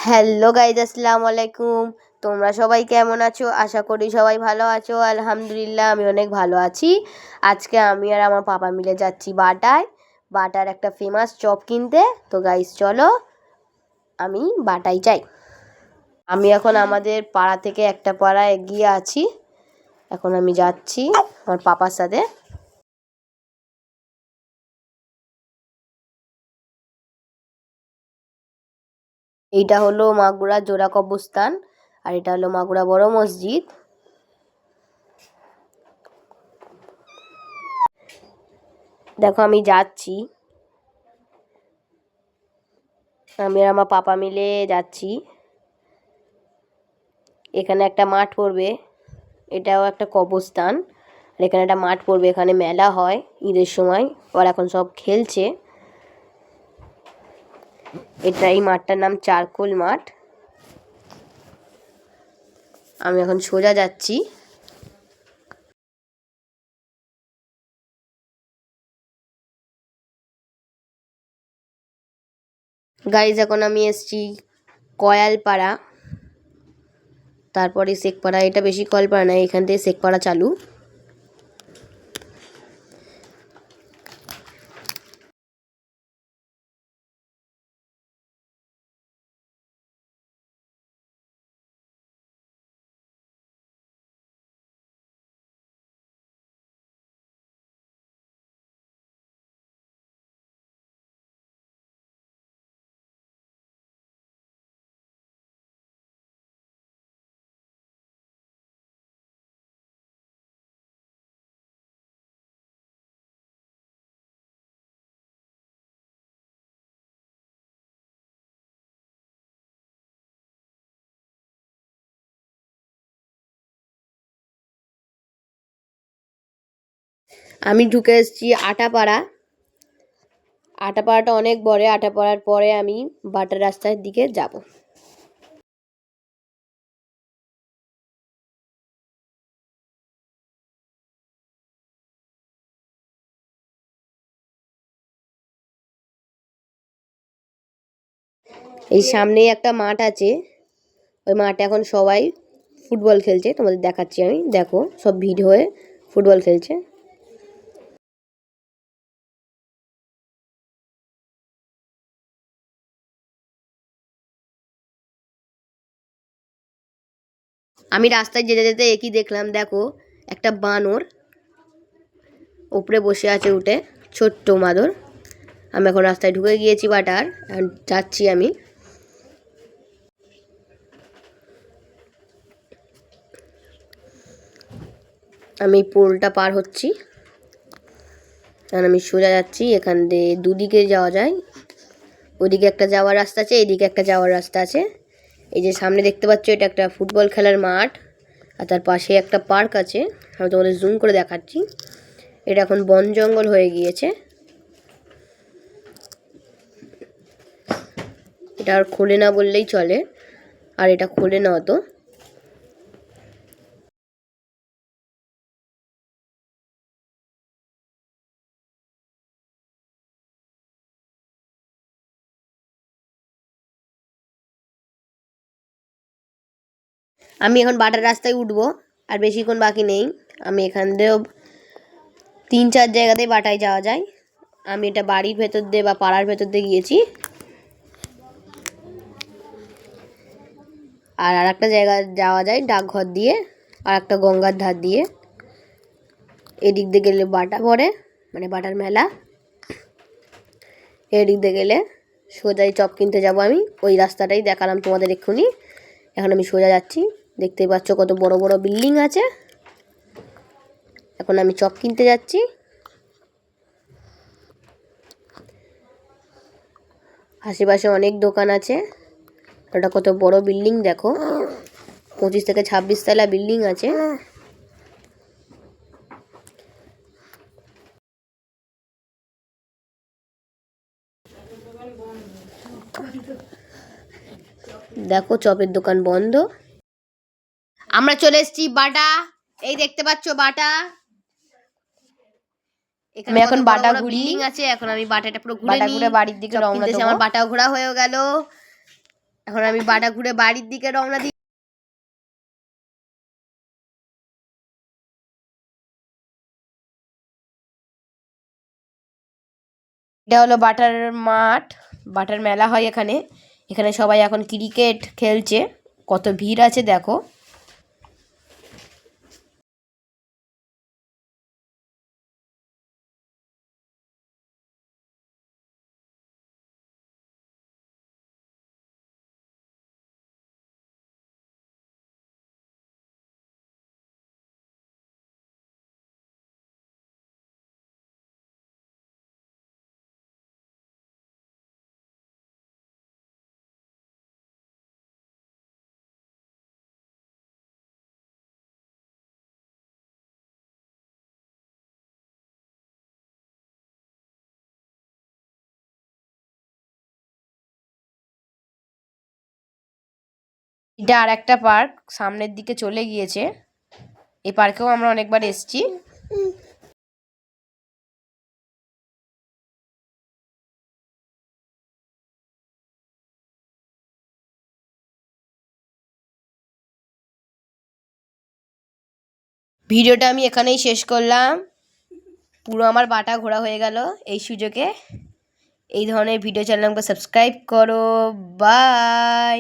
Hello guys, আসসালামু আলাইকুম। তোমরা সবাই কেমন আছো? আশা করি সবাই ভালো আছো। আলহামদুলিল্লাহ, আমি অনেক ভালো আছি। আজকে আমি আর আমার পাপা মিলে যাচ্ছি বাটার একটা ফেমাস চপ কিনতে। তো গাইজ চলো, আমি বাটায় যাই। আমি এখন আমাদের পাড়া থেকে একটা পাড়া এগিয়ে আছি। এখন আমি যাচ্ছি আমার পাপার সাথে। এইটা হলো মাগুরা জোড়া কবরস্থান, আর এটা হলো মাগুরা বড় মসজিদ। দেখো আমি যাচ্ছি, আমি আর আমার পাপা মিলে যাচ্ছি। এখানে একটা মাঠ পড়বে, এটাও একটা কবরস্থান। আর এখানে একটা মাঠ পড়বে, এখানে মেলা হয় ঈদের সময়। আর এখন সব খেলছে। এই মাঠটার নাম চারকোল মাঠ। আমি এখন সোজা যাচ্ছি। গাইজ, এখন আমি এসছি কয়ালপাড়া, তারপরে শেখপাড়া। এটা বেশি কয়ালপাড়া না, এখান থেকে শেখপাড়া চালু। আমি ঢুকে এসেছি আটাপাড়া। আটাপাড়াটা অনেক বড়। আটাপাড়ার পরে আমি বাটার রাস্তার দিকে যাব। এই সামনেই একটা মাঠ আছে, ওই মাঠে এখন সবাই ফুটবল খেলছে। তোমাদের দেখাচ্ছি আমি, দেখো সব ভিড় হয়ে ফুটবল খেলছে। আমি রাস্তায় যেতে যেতে একই দেখলাম, দেখো একটা বানর উপরে বসে আছে উঠে, ছোট্ট মাদর। আমি এখন রাস্তায় ঢুকে গিয়েছি বাটার, এখন যাচ্ছি আমি। আমি পোলটা পার হচ্ছি, কারণ আমি সোজা যাচ্ছি। এখান দিয়ে দুদিকে যাওয়া যায়, ওদিকে একটা যাওয়ার রাস্তা আছে, এদিকে একটা যাওয়ার রাস্তা আছে। এই যে সামনে দেখতে পাচ্ছ, এটা একটা ফুটবল খেলার মাঠ, আর তার পাশে একটা পার্ক আছে। আমি তোমাদের জুম করে দেখাচ্ছি। এটা এখন বন জঙ্গল হয়ে গিয়েছে, এটা আর খোলে না বললেই চলে। আর এটা খোলে না অত। আমি এখন বাটার রাস্তায় উঠবো, আর বেশিক্ষণ বাকি নেই। আমি এখান দিয়েও 3-4 জায়গাতেই বাটায় যাওয়া যায়। আমি এটা বাড়ির ভেতর দিয়ে বা পাড়ার ভেতর দিয়ে গিয়েছি। আর একটা জায়গা যাওয়া যায় ডাকঘর দিয়ে, আর একটা গঙ্গার ধার দিয়ে। এদিক দিয়ে গেলে বাটা পড়ে, মানে বাটার মেলা। এদিক দিয়ে গেলে সোজাই চপ কিনতে যাব আমি। ওই রাস্তাটাই দেখালাম তোমাদের এক্ষুনি। এখন আমি সোজা যাচ্ছি, দেখতেই পাচ্ছ কত বড় বড় বিল্ডিং আছে। এখন আমি চপ কিনতে যাচ্ছি। আশেপাশে অনেক দোকান আছে। ওটা কত বড় বিল্ডিং দেখো, 25 থেকে 26 তলা বিল্ডিং আছে। দেখো চপের দোকান বন্ধ। আমরা চলে এসেছি বাটা। এই দেখতে পাচ্ছ বাটা। এখানে এখন বাটা বিল্ডিং আছে। এখন আমি বাটাটা পুরো ঘুরে বাড়ির দিকে রওনা দেব। আমার বাটাও ঘোরা হয়ে গেল। এখন আমি বাটা ঘুরে বাড়ির দিকে রওনা দিই। এটা হলো বাটার মাঠ, বাটার মেলা হয় এখানে। এখানে সবাই এখন ক্রিকেট খেলছে, কত ভিড় আছে দেখো। এটা আর একটা পার্ক সামনের দিকে চলে গিয়েছে। এই পার্কেও আমরা অনেকবার এসেছি। ভিডিওটা আমি এখানেই শেষ করলাম। পুরো আমার বাটা ঘোরা হয়ে গেল এই সুযোগে। এই ধরনের ভিডিও চ্যানেল আমাকে সাবস্ক্রাইব করো। বাই।